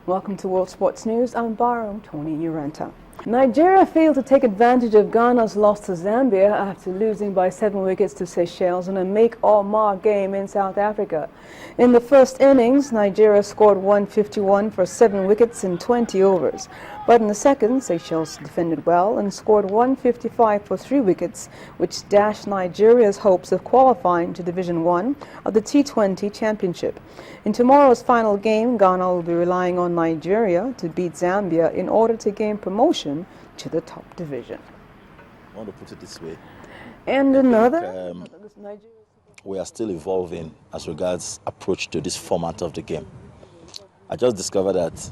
Welcome to World Sports News. I'm Barum Tony Uranta. Nigeria failed to take advantage of Ghana's loss to Zambia after losing by 7 wickets to Seychelles in a make-or-mar game in South Africa. In the first innings, Nigeria scored 151 for 7 wickets in 20 overs. But in the second, Seychelles defended well and scored 155 for 3 wickets, which dashed Nigeria's hopes of qualifying to Division 1 of the T20 Championship. In tomorrow's final game, Ghana will be relying on Nigeria to beat Zambia in order to gain promotion to the top division. I want to put it this way. And another... we are still evolving as regards approach to this format of the game. I just discovered that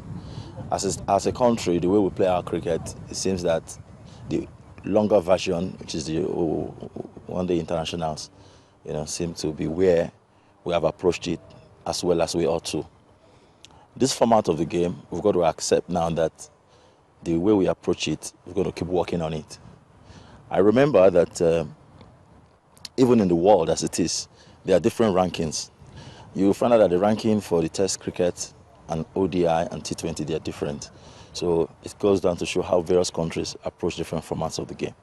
as a country, the way we play our cricket, it seems that the longer version, which is the one-day internationals, seem to be where we have approached it as well as we ought to. This format of the game, we've got to accept now that the way we approach it, we're going to keep working on it. I remember that even in the world as it is, there are different rankings. You will find out that the ranking for the Test cricket and ODI and T20, they are different. So it goes down to show how various countries approach different formats of the game.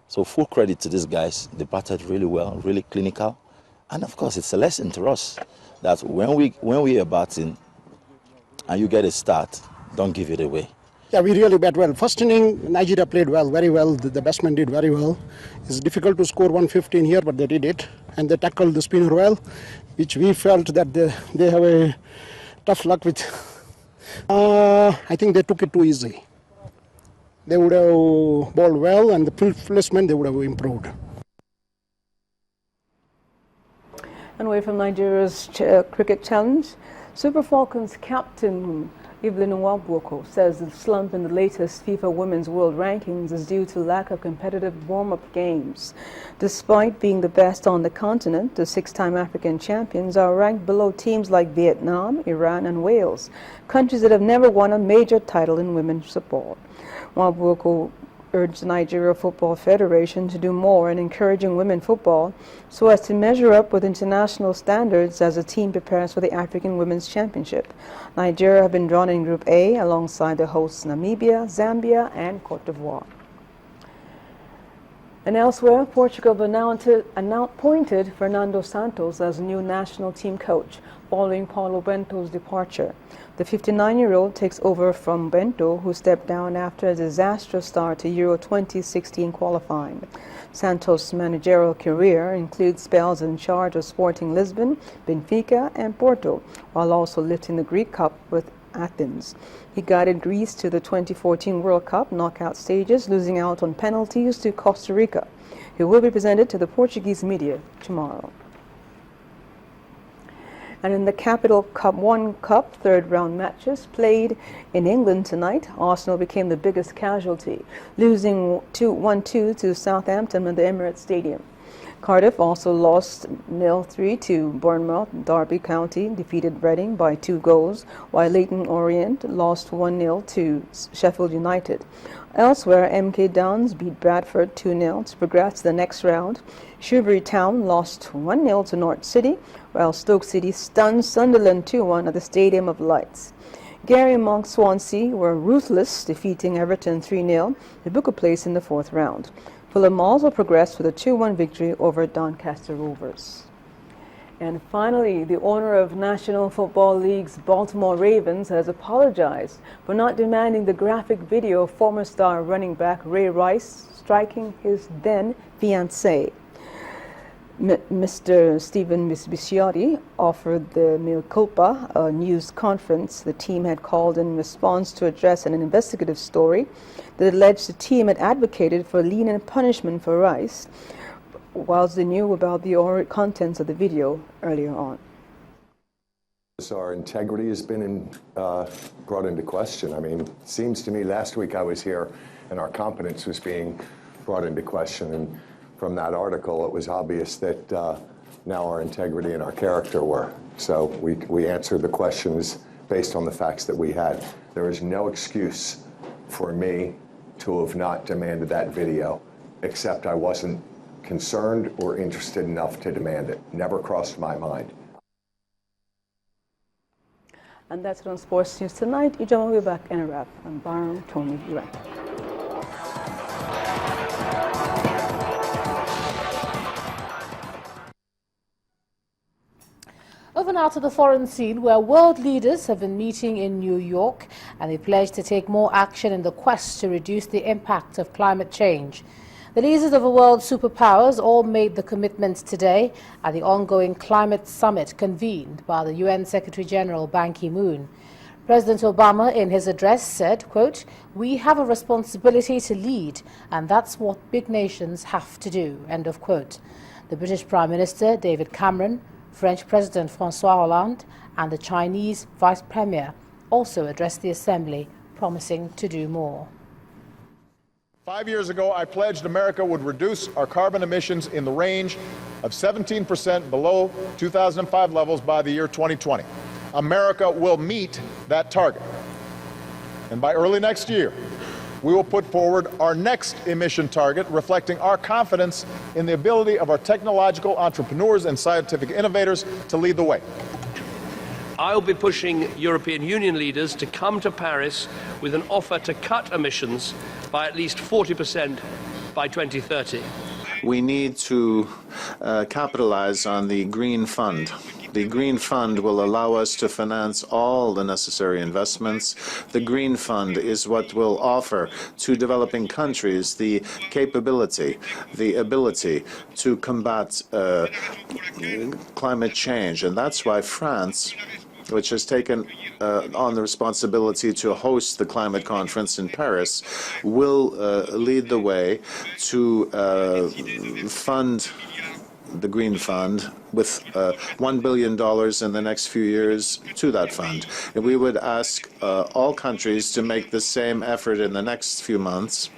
So full credit to these guys. They batted really well, really clinical. And of course, it's a lesson to us that when we are batting and you get a start, don't give it away. Yeah, we really bat well. First inning, Nigeria played well, very well. The batsmen did very well. It's difficult to score 115 here, but they did it. And they tackled the spinner well, which we felt that they have a tough luck with. I think they took it too easy. They would have bowled well, and the placement they would have improved. And away from Nigeria's cricket challenge, Super Falcons captain Evelyn Nwabwoko says the slump in the latest FIFA Women's World Rankings is due to lack of competitive warm-up games. Despite being the best on the continent, the 6-time African champions are ranked below teams like Vietnam, Iran, and Wales, countries that have never won a major title in women's football. Nwabwoko urged the Nigeria Football Federation to do more in encouraging women football so as to measure up with international standards as the team prepares for the African Women's Championship. Nigeria have been drawn in Group A alongside the hosts Namibia, Zambia, and Cote d'Ivoire. And elsewhere, Portugal have now appointed Fernando Santos as new national team coach following Paulo Bento's departure. The 59-year-old takes over from Bento, who stepped down after a disastrous start to Euro 2016 qualifying. Santos' managerial career includes spells in charge of Sporting Lisbon, Benfica, and Porto, while also lifting the Greek Cup with Athens. He guided Greece to the 2014 World Cup knockout stages, losing out on penalties to Costa Rica. He will be presented to the Portuguese media tomorrow. And in the Capital Cup 1 Cup third-round matches played in England tonight, Arsenal became the biggest casualty, losing 1-2 to Southampton at the Emirates Stadium. Cardiff also lost 0-3 to Bournemouth. Derby County defeated Reading by 2 goals, while Leyton Orient lost 1-0 to Sheffield United. Elsewhere, MK Dons beat Bradford 2-0 to progress to the next round. Shrewsbury Town lost 1-0 to Norwich City, while Stoke City stunned Sunderland 2-1 at the Stadium of Lights. Gary and Monk Swansea were ruthless, defeating Everton 3-0 to book a place in the 4th round. Fulham also progressed with a 2-1 victory over Doncaster Rovers. And finally, the owner of National Football League's Baltimore Ravens has apologized for not demanding the graphic video of former star running back Ray Rice striking his then fiancée. Mr. Stephen Bisciotti offered the mea culpa, a news conference the team had called in response to address an investigative story that alleged the team had advocated for lenient punishment for Rice, whilst they knew about the contents of the video earlier on. Our integrity has been brought into question. I mean, it seems to me last week I was here and our competence was being brought into question. And from that article, it was obvious that now our integrity and our character were. So we answered the questions based on the facts that we had. There is no excuse for me to have not demanded that video, except I wasn't concerned or interested enough to demand it. Never crossed my mind. And that's it on Sports News tonight. Ijoma will be back in a wrap. I'm Byron Tony Durant. Over now to the foreign scene, where world leaders have been meeting in New York and they pledged to take more action in the quest to reduce the impact of climate change. The leaders of the world's superpowers all made the commitments today at the ongoing climate summit convened by the UN Secretary-General Ban Ki-moon. President Obama, in his address, said, quote, "We have a responsibility to lead, and that's what big nations have to do," end of quote. The British Prime Minister, David Cameron, French President François Hollande and the Chinese Vice Premier also addressed the Assembly, promising to do more. 5 years ago, I pledged America would reduce our carbon emissions in the range of 17% below 2005 levels by the year 2020. America will meet that target. And by early next year, we will put forward our next emission target, reflecting our confidence in the ability of our technological entrepreneurs and scientific innovators to lead the way. I'll be pushing European Union leaders to come to Paris with an offer to cut emissions by at least 40% by 2030. We need to capitalize on the Green Fund. The Green Fund will allow us to finance all the necessary investments. The Green Fund is what will offer to developing countries the capability, the ability to combat climate change. And that's why France, which has taken on the responsibility to host the climate conference in Paris, will lead the way to fund the Green Fund with $1 billion in the next few years to that fund. And we would ask all countries to make the same effort in the next few months.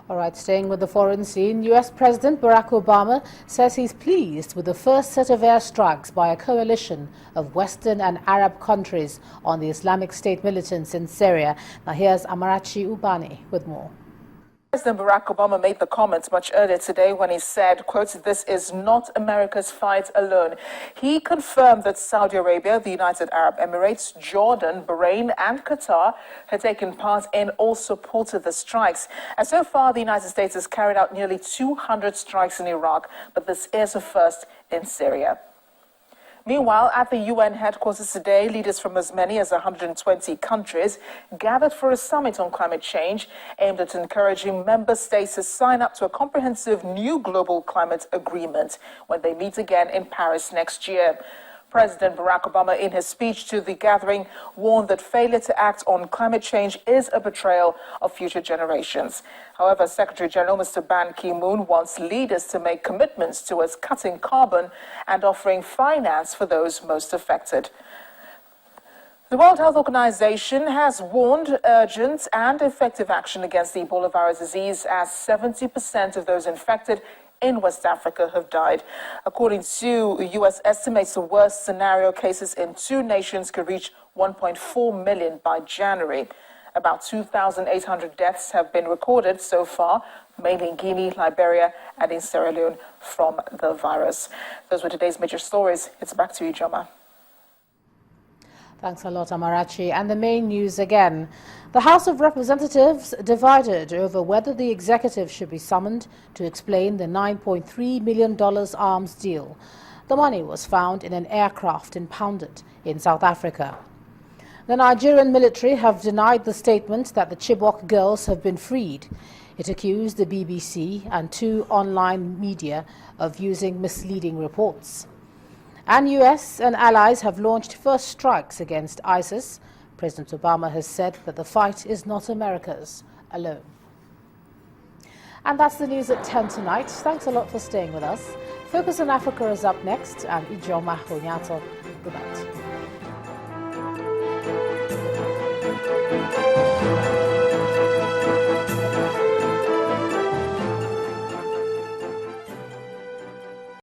All right, staying with the foreign scene, U.S. President Barack Obama says he's pleased with the first set of airstrikes by a coalition of Western and Arab countries on the Islamic State militants in Syria. Now here's Amarachi Ubani with more. President Barack Obama made the comments much earlier today when he said, quote, "This is not America's fight alone." He confirmed that Saudi Arabia, the United Arab Emirates, Jordan, Bahrain and Qatar had taken part in or supported the strikes. And so far, the United States has carried out nearly 200 strikes in Iraq, but this is a first in Syria. Meanwhile, at the UN headquarters today, leaders from as many as 120 countries gathered for a summit on climate change aimed at encouraging member states to sign up to a comprehensive new global climate agreement when they meet again in Paris next year. President Barack Obama, in his speech to the gathering, warned that failure to act on climate change is a betrayal of future generations. However, Secretary General Mr. Ban Ki-moon wants leaders to make commitments towards cutting carbon and offering finance for those most affected. The World Health Organization has warned urgent and effective action against the Ebola virus disease, as 70% of those infected in West Africa have died. According to U.S. estimates, the worst scenario cases in two nations could reach 1.4 million by January. About 2,800 deaths have been recorded so far, mainly in Guinea, Liberia, and in Sierra Leone from the virus. Those were today's major stories. It's back to you, Joma. Thanks a lot, Amarachi. And the main news again. The House of Representatives divided over whether the executive should be summoned to explain the $9.3 million arms deal. The money was found in an aircraft impounded in South Africa. The Nigerian military have denied the statement that the Chibok girls have been freed. It accused the BBC and two online media of using misleading reports. And US and allies have launched first strikes against ISIS. President Obama has said that the fight is not America's alone. And that's the news at 10 tonight. Thanks a lot for staying with us. Focus on Africa is up next, and Ijoma Honyato. Good night.